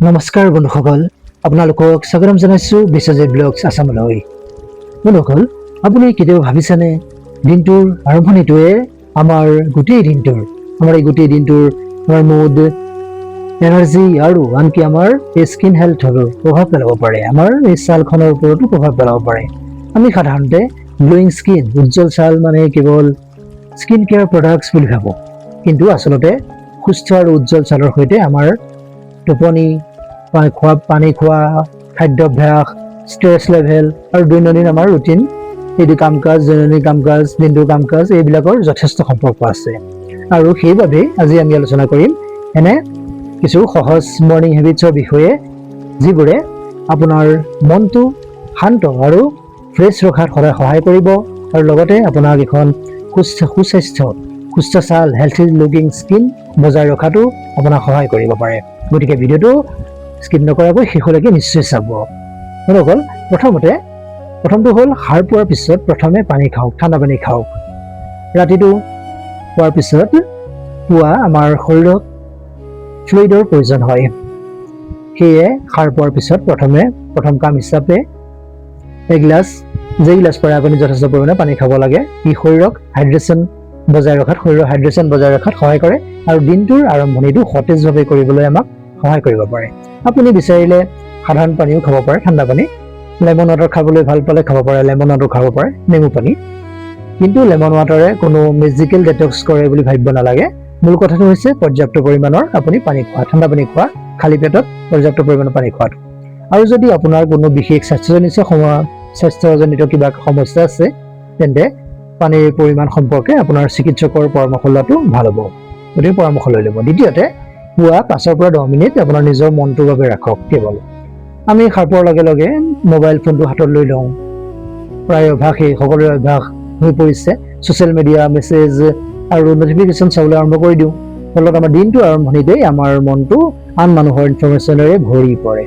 নমস্কাৰ বন্ধুসকল, আপোনালোকক স্বাগতম জনাইছোঁ বিশ্বজিৎ ব্লগছ আছামলৈ। বন্ধুসকল, আপুনি কেতিয়াবা ভাবিছেনে দিনটোৰ আৰম্ভণিটোৱে আমাৰ এই গোটেই দিনটোৰ আমাৰ মুড, এনাৰ্জি আৰু আনকি আমাৰ এই স্কিন হেল্থৰো প্ৰভাৱ পেলাব পাৰে, আমাৰ এই ছালখনৰ ওপৰতো প্ৰভাৱ পেলাব পাৰে। আমি সাধাৰণতে গ্লোয়িং স্কিন, উজ্জ্বল ছাল মানে কেৱল স্কিন কেয়াৰ প্ৰডাক্টছ বুলি ভাবোঁ, কিন্তু আচলতে সুস্থ আৰু উজ্জ্বল ছালৰ সৈতে আমাৰ টোপনি, পানী খোৱা, খাদ্যাভ্যাস, ষ্ট্ৰেছ লেভেল আৰু দৈনন্দিন আমাৰ ৰুটিন, এইটো দৈনন্দিন কাম কাজ, দিনটোৰ কাম কাজ, এইবিলাকৰ যথেষ্ট সম্পৰ্ক আছে। আৰু সেইবাবে আজি আমি আলোচনা কৰিম এনে কিছু সহজ মৰ্ণিং হেবিটছৰ বিষয়ে, যিবোৰে আপোনাৰ মনটো শান্ত আৰু ফ্ৰেছ ৰখাত সদায় সহায় কৰিব আৰু লগতে আপোনাক এখন সুস্থ ছাল, হেল্থি লুকিং স্কিন বজাই ৰখাটো আপোনাক সহায় কৰিব পাৰে। গতিকে ভিডিঅ'টো স্কিপ নকৰাকৈ শেষলৈকে নিশ্চয় চাব। বন্ধুসকল, প্ৰথমটো হ'ল সাৰ পোৱাৰ পিছত প্ৰথমে পানী খাওক, ঠাণ্ডা পানী খাওক। ৰাতিটো খোৱাৰ পিছত পুৱা আমাৰ শৰীৰত ফ্লুইডৰ প্ৰয়োজন হয়। সেয়ে সাৰ পোৱাৰ পিছত প্ৰথম কাম হিচাপে যে গিলাচ পাৰে আপুনি যথেষ্ট পৰিমাণে পানী খাব লাগে। ই শৰীৰৰ হাইড্ৰেশ্যন বজাই ৰখাত সহায় কৰে আৰু দিনটোৰ আৰম্ভণিটো সতেজভাৱে কৰিবলৈ আমাক সহায় কৰিব পাৰে। আপুনি বিচাৰিলে সাধাৰণ পানীও খাব পাৰে, ঠাণ্ডা পানী। লেমন ৱাটাৰ খাবলৈ ভাল পালে খাব পাৰে, লেমন ৱাটাৰ খাব পাৰে, নেমু পানী। কিন্তু লেমন ৱাটাৰে কোনো মেজিকেল ডেটক্স কৰে বুলি ভাবিব নালাগে। মূল কথাটো হৈছে পৰ্যাপ্ত পৰিমাণৰ আপুনি পানী খোৱা, ঠাণ্ডা পানী খোৱা, খালী পেটত পৰ্যাপ্ত পৰিমাণৰ পানী খোৱাটো। আৰু যদি আপোনাৰ কোনো বিশেষ স্বাস্থ্যজনিত কিবা সমস্যা আছে, তেন্তে পানীৰ পৰিমাণ সম্পৰ্কে আপোনাৰ চিকিৎসকৰ পৰামৰ্শ লোৱাটো ভাল হ'ব, গতিকে পৰামৰ্শ লৈ ল'ব। দ্বিতীয়তে, পুৱা 5 পৰা 10 মিনিট আপোনাৰ নিজৰ মনটোৰ বাবে ৰাখক। কেৱল আমি সাৰ পোৱাৰ লগে লগে মোবাইল ফোনটো হাতত লৈ লওঁ, প্ৰায় সকলোৰে অভ্যাস হৈ পৰিছে। ছ'চিয়েল মিডিয়া, মেছেজ আৰু নটিফিকেশ্যন চাবলৈ আৰম্ভ কৰি দিওঁ। ফলত আমাৰ দিনটোৰ আৰম্ভণিতেই আমাৰ মনটো আন মানুহৰ ইনফৰমেশ্যনেৰে ভৰি পৰে।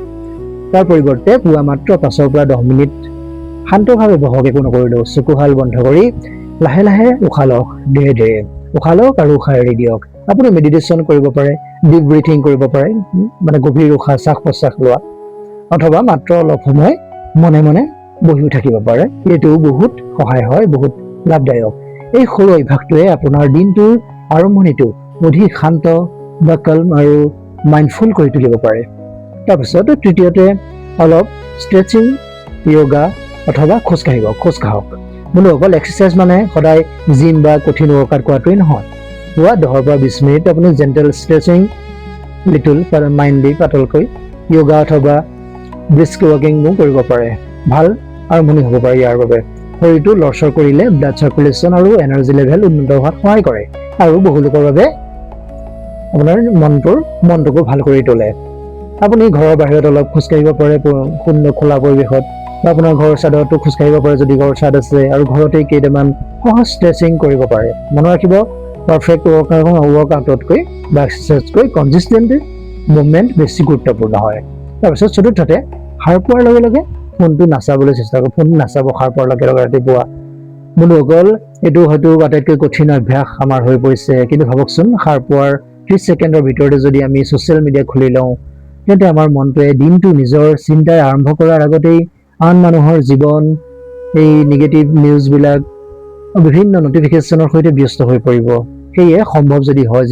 তাৰ পৰিৱৰ্তে পুৱা মাত্ৰ 5 পৰা 10 মিনিট শান্তভাৱে বহক, একো নকৰিলেও। চকুহাল বন্ধ কৰি লাহে লাহে উশাহ লওক, ধীৰে উশাহ লওক আৰু উশাহ এৰি দিয়ক। আপুনি মেডিটেশ্যন কৰিব পাৰে, ডিপ ব্ৰিথিং কৰিব পাৰে, মানে গভীৰ উশাহ শ্বাস-প্ৰশ্বাস লোৱা, অথবা মাত্ৰ অলপ সময় মনে মনে বহিও থাকিব পাৰে। এইটো বহুত সহায় হয়, বহুত লাভদায়ক। এই সৰু অভ্যাসটোৱে আপোনাৰ দিনটোৰ আৰম্ভণিটো অধিক শান্ত বা কাল্ম আৰু মাইণ্ডফুল কৰি তুলিব পাৰে। তাৰপিছত তৃতীয়তে, অলপ ষ্ট্ৰেচিং, য়োগা অথবা খোজ কাঢ়ক। বন্ধুসকল, এক্সাৰচাইজ মানে সদায় জিম বা কঠিন ৱৰ্কআউট কৰাটোৱেই নহয়। পুৱা 10 পৰা 20 মিনিট আপুনি জেণ্টেল ষ্ট্ৰেচিং, লিটল মাইণ্ডলি পাতলকৈ য়োগা অথবা ব্ৰিস্ক ৱাকিঙো কৰিব পাৰে। ভাল আৰম্ভণি হ'ব পাৰে ইয়াৰ বাবে। শৰীৰটো লৰচৰ কৰিলে ব্লাড চাৰ্কুলেশ্যন আৰু এনাৰ্জি লেভেল উন্নত হোৱাত সহায় কৰে আৰু বহু লোকৰ বাবে আপোনাৰ মনটোকো ভাল কৰি তোলে। আপুনি ঘৰৰ বাহিৰত অলপ খোজকাঢ়িব পাৰে, খোলা পৰিৱেশত, বা আপোনাৰ ঘৰৰ চাদতো খোজকাঢ়িব পাৰে যদি ঘৰৰ চাদ আছে, আৰু ঘৰতেই কেইটামান সহজ ষ্ট্ৰেচিং কৰিব পাৰে। মনত ৰাখিব, পাৰফেক্ট ৱৰ্কআউটতকৈ বা এক্সাৰচাইজতকৈ কনচিষ্টেণ্ট মুভমেণ্ট বেছি গুৰুত্বপূৰ্ণ হয়। তাৰপিছত চতুৰ্থতে, সাৰ পোৱাৰ লগে লগে ফোনটো নাচাবলৈ চেষ্টা কৰক। ফোনটো নাচাব সাৰ পোৱাৰ লগে লগে ৰাতিপুৱা। বন্ধুসকল, এইটো হয়তো আটাইতকৈ কঠিন অভ্যাস আমাৰ হৈ পৰিছে, কিন্তু ভাবকচোন, সাৰ পোৱাৰ 30 ছেকেণ্ডৰ ভিতৰতে যদি আমি ছ'চিয়েল মিডিয়া খুলি লওঁ, তেন্তে আমাৰ মনটোৱে দিনটো নিজৰ চিন্তাই আৰম্ভ কৰাৰ আগতেই আন মানুহৰ জীৱন, এই নিগেটিভ নিউজবিলাক, বিভিন্ন নটিফিকেশ্যনৰ সৈতে ব্যস্ত হৈ পৰিব। সেয়ে সম্ভৱ যদি হয়,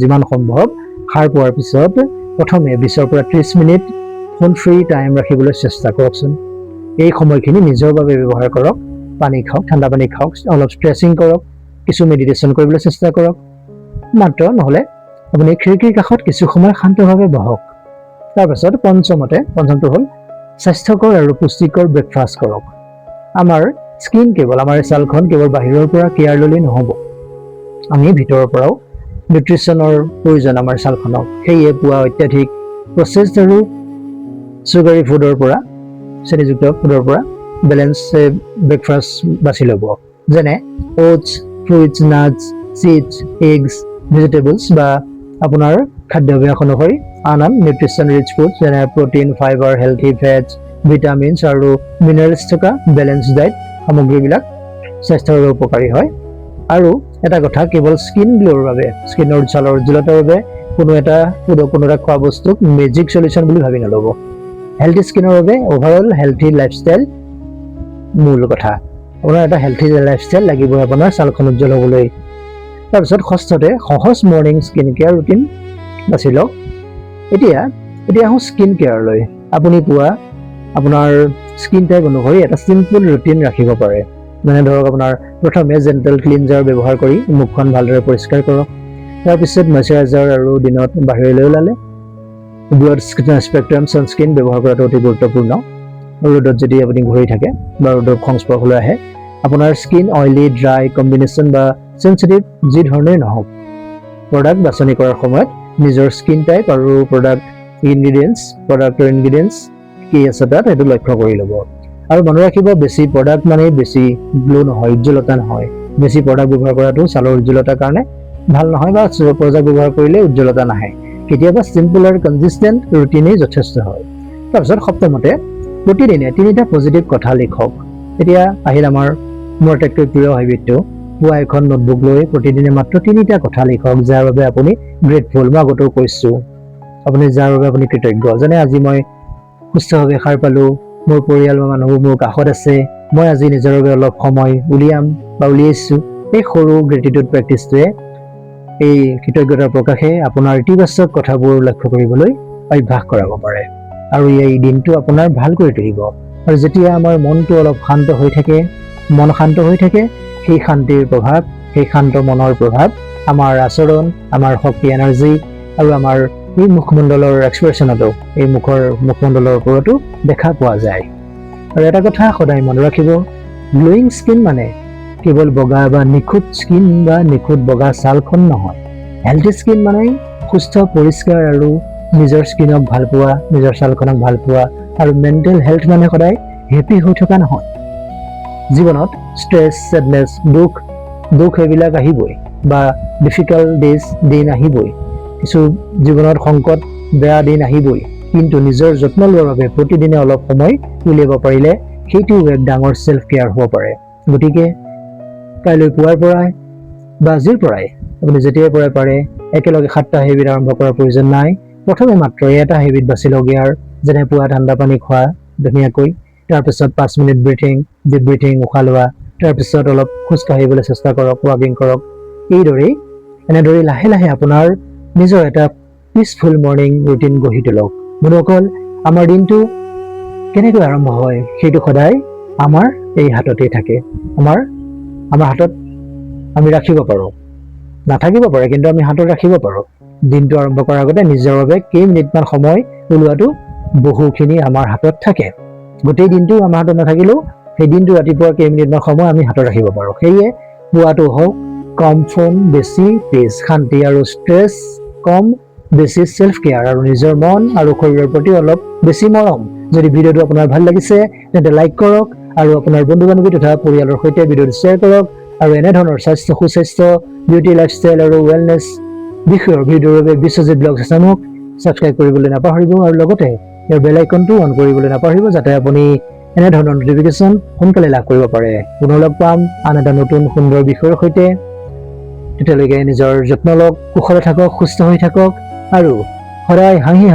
যিমান সম্ভৱ সাৰ পোৱাৰ পিছত প্ৰথমে 20 পৰা 30 মিনিট ফোন ফ্ৰী টাইম ৰাখিবলৈ চেষ্টা কৰকচোন। এই সময়খিনি নিজৰ বাবে ব্যৱহাৰ কৰক। পানী খাওক, ঠাণ্ডা পানী খাওক, অলপ ষ্ট্ৰেচিং কৰক, কিছু মেডিটেশ্যন কৰিবলৈ চেষ্টা কৰক। নহ'লে আপুনি খিৰিকীৰ কাষত কিছু সময় শান্তভাৱে বহক। তাৰপাছত পঞ্চমটো হ'ল স্বাস্থ্যকৰ আৰু পুষ্টিকৰ ব্ৰেকফাষ্ট কৰক। আমাৰ ছালখন কেৱল বাহিৰৰ পৰা কেয়াৰ ল'লেই নহ'ব, আমি ভিতৰৰ পৰাও নিউট্ৰিশ্যনৰ প্ৰয়োজন আমাৰ ছালখনক। সেয়ে পুৱা অত্যাধিক প্ৰচেছড আৰু চুগাৰী ফুডৰ পৰা, চেনিযুক্ত ফুডৰ পৰা বেলেঞ্চ ব্ৰেকফাষ্ট বাছি ল'ব, যেনে oats, fruits, nuts, seeds, eggs, vegetables, বা আপোনাৰ খাদ্যাভ্যাস অনুসৰি আন নিউট্ৰিশ্যন ৰিচ ফুড, যেনে protein, fibre, healthy fats, vitamins আৰু মিনাৰেলছ থকা বেলেঞ্চ ডায়েট সামগ্ৰীবিলাক স্বাস্থ্যৰ বাবে উপকাৰী হয়। আৰু এটা কথা, কেৱল স্কিনৰ ছালৰ উজ্জ্বলতাৰ বাবে কোনো এটা খোৱা বস্তুক মেজিক সলিউশন বুলি ভাবি নল'ব। হেল্থি স্কিনৰ বাবে ওভাৰঅল হেল্থি লাইফষ্টাইল মূল কথা। আপোনাৰ এটা হেল্থি লাইফষ্টাইল লাগিবই আপোনাৰ ছালখন উজ্জ্বল হ'বলৈ। তাৰপিছত ষষ্ঠতে সহজ মৰ্ণিং স্কিন কেয়াৰ ৰুটিন বাছি লওক। এতিয়া আহোঁ স্কিন কেয়াৰলৈ। আপুনি পুৱা আপোনাৰ স্কিন টাইপ অনুসৰি এটা চিম্পল ৰুটিন ৰাখিব পাৰে। মানে ধৰক আপোনাৰ প্ৰথমে জেণ্টেল ক্লিনজাৰ ব্যৱহাৰ কৰি মুখখন ভালদৰে পৰিষ্কাৰ কৰক। তাৰপিছত মইশ্চাৰাইজাৰ আৰু দিনত বাহিৰলৈ ওলালে ব্ৰড স্পেক্ট্ৰাম ছানস্ক্ৰীন ব্যৱহাৰ কৰাটো অতি গুৰুত্বপূৰ্ণ। ৰ'দত যদি আপুনি ঘূৰি থাকে বা ৰ'দৰ সংস্পৰ্শলৈ আহে, আপোনাৰ স্কিন অইলি, ড্ৰাই, কম্বিনেশ্যন বা চেঞ্চিটিভ যি ধৰণেই নহওক, প্ৰডাক্ট বাছনি কৰাৰ সময়ত নিজৰ স্কিন টাইপ আৰু প্ৰডাক্টৰ ইনগ্ৰিডিয়েণ্টছ কি আছে তাত সেইটো লক্ষ্য কৰি ল'ব। আৰু মনত ৰাখিব, বেছি প্ৰডাক্ট মানে বেছি গ্লো নহয়, উজ্জ্বলতা নহয়। বেছি প্ৰডাক্ট ব্যৱহাৰ কৰাটো ছালৰ উজ্জ্বলতাৰ কাৰণে ভাল নহয় বা প্ৰডাক্ট ব্যৱহাৰ কৰিলে উজ্জ্বলতা নাহে। কেতিয়াবা চিম্পল আৰু কনচিষ্টেণ্ট ৰুটিনেই যথেষ্ট হয়। তাৰপিছত সপ্তমতে প্ৰতিদিনে 3টা পজিটিভ কথা লিখক। এতিয়া আহিল মোৰ আটাইতকৈ প্ৰিয় হেবিটটো, পুৱা এখন নোটবুক লৈ প্ৰতিদিনে মাত্ৰ 3টা কথা লিখক যাৰ বাবে আপুনি গ্ৰেটফুল। মই আগতেও কৈছোঁ, আপুনি যাৰ বাবে আপুনি কৃতজ্ঞ। যেনে আজি মই সুস্থভাৱে সাৰ পালোঁ, মোৰ পৰিয়াল বা মানুহবোৰ মোৰ কাষত আছে, মই আজি নিজৰ বাবে অলপ সময় উলিয়াইছোঁ। এই সৰু গ্ৰেটিটিউড প্ৰেক্টিছটোৱে, এই কৃতজ্ঞতাৰ প্ৰকাশে আপোনাৰ ইতিবাচক কথাবোৰ লক্ষ্য কৰিবলৈ অভ্যাস কৰাব পাৰে আৰু এই দিনটো আপোনাৰ ভাল কৰি তুলিব। আৰু যেতিয়া আমাৰ মনটো অলপ শান্ত হৈ থাকে, সেই শান্তিৰ প্ৰভাৱ, সেই শান্ত মনৰ প্ৰভাৱ আমাৰ আচৰণ, আমাৰ শক্তি, এনাৰ্জি আৰু আমাৰ এই মুখমণ্ডলৰ এক্সপ্ৰেছনতো, এই মুখমণ্ডলৰ ওপৰতো দেখা পোৱা যায়। আৰু এটা কথা সদায় মনত ৰাখিব, গ্লোয়িং স্কিন মানে কেৱল বগা বা নিখুঁত স্কিন বা নিখুঁত বগা ছালখন নহয়। হেল্থি স্কিন মানে সুস্থ, পৰিষ্কাৰ আৰু নিজৰ স্কিনক ভাল পোৱা, নিজৰ ছালখনক ভাল পোৱা। আৰু মেণ্টেল হেল্থ মানে সদায় হেপি হৈ থকা নহয়। জীৱনত ষ্ট্ৰেছ, ছেডনেছ, দুখ এইবিলাক আহিবই বা ডিফিকাল্ট দিন আহিবই, কিছু জীৱনত সংকট, বেয়া দিন আহিবই। কিন্তু নিজৰ যত্ন লোৱাৰ বাবে প্ৰতিদিনে অলপ সময় উলিয়াব পাৰিলে সেইটোও এক ডাঙৰ চেল্ফ কেয়াৰ হ'ব পাৰে। গতিকে কাইলৈ পুৱাৰ পৰাই বা আজিৰ পৰাই আপুনি যেতিয়াৰ পৰাই পাৰে একেলগে 7টা হেবিট আৰম্ভ কৰাৰ প্ৰয়োজন নাই। প্ৰথমে মাত্ৰ এটা হেবিট বাছি লওক ইয়াৰ, যেনে পুৱা ঠাণ্ডা পানী খোৱা ধুনীয়াকৈ, তাৰপিছত 5 মিনিট ডিপ ব্ৰিথিং, উশাহ লোৱা, তাৰপিছত অলপ খোজ কাঢ়িবলৈ চেষ্টা কৰক, ৱাকিং কৰক। এনেদৰেই লাহে লাহে আপোনাৰ নিজৰ এটা পিচফুল মৰ্ণিং ৰুটিন গঢ়ি তোলক। বন্ধুসকল, আমাৰ দিনটো কেনেকৈ আৰম্ভ হয় সেইটো সদায় আমাৰ এই হাততেই থাকে। আমাৰ হাতত আমি ৰাখিব পাৰোঁ, নাথাকিব পাৰে কিন্তু আমি হাতত ৰাখিব পাৰোঁ। দিনটো আৰম্ভ কৰাৰ আগতে নিজৰ বাবে কেইমিনিটমান সময় ওলোৱাটো বহুখিনি আমাৰ হাতত থাকে। গোটেই দিনটো আমাৰ হাতত নাথাকিলেও সেই দিনটো ৰাতিপুৱা কেইমিনিটমান সময় আমি হাতত ৰাখিব পাৰোঁ। সেয়ে পুৱাটো হওক কম ফোন, বেছি পেজ, শান্তি আৰু ষ্ট্ৰেছ কম, বেছি চেল্ফ কেয়াৰ আৰু নিজৰ মন আৰু শৰীৰৰ প্ৰতি অলপ বেছি মৰম। যদি ভিডিঅ'টো আপোনাৰ ভাল লাগিছে তেন্তে লাইক কৰক আৰু আপোনাৰ বন্ধু-বান্ধৱী তথা পৰিয়ালৰ সৈতে ভিডিঅ'টো শ্বেয়াৰ কৰক। আৰু এনেধৰণৰ সুস্বাস্থ্য, বিউটি, লাইফষ্টাইল আৰু ৱেলনেছ বিষয়ৰ ভিডিঅ'ৰ বাবে বিশ্বজিৎ ব্লগ চেনেলক ছাবস্ক্ৰাইব কৰিবলৈ নাপাহৰিব আৰু লগতে ইয়াৰ বেল আইকনটো অন কৰিবলৈ নাপাহৰিব যাতে আপুনি এনেধৰণৰ নটিফিকেশ্যন সোনকালে লাভ কৰিব পাৰে। পুনৰ লগ পাম আন এটা নতুন সুন্দৰ বিষয়ৰ সৈতে। তেতিয়ালৈকে নিজৰ যত্ন লওক, কুশলে থাকক, সুস্থ হৈ থাকক আৰু সদায় হাঁহি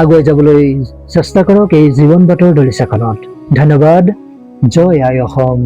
আগুৱাই যাবলৈ চেষ্টা কৰক এই জীৱন বাটৰ দলিচাখনত। ধন্যবাদ। জয় আই অসম।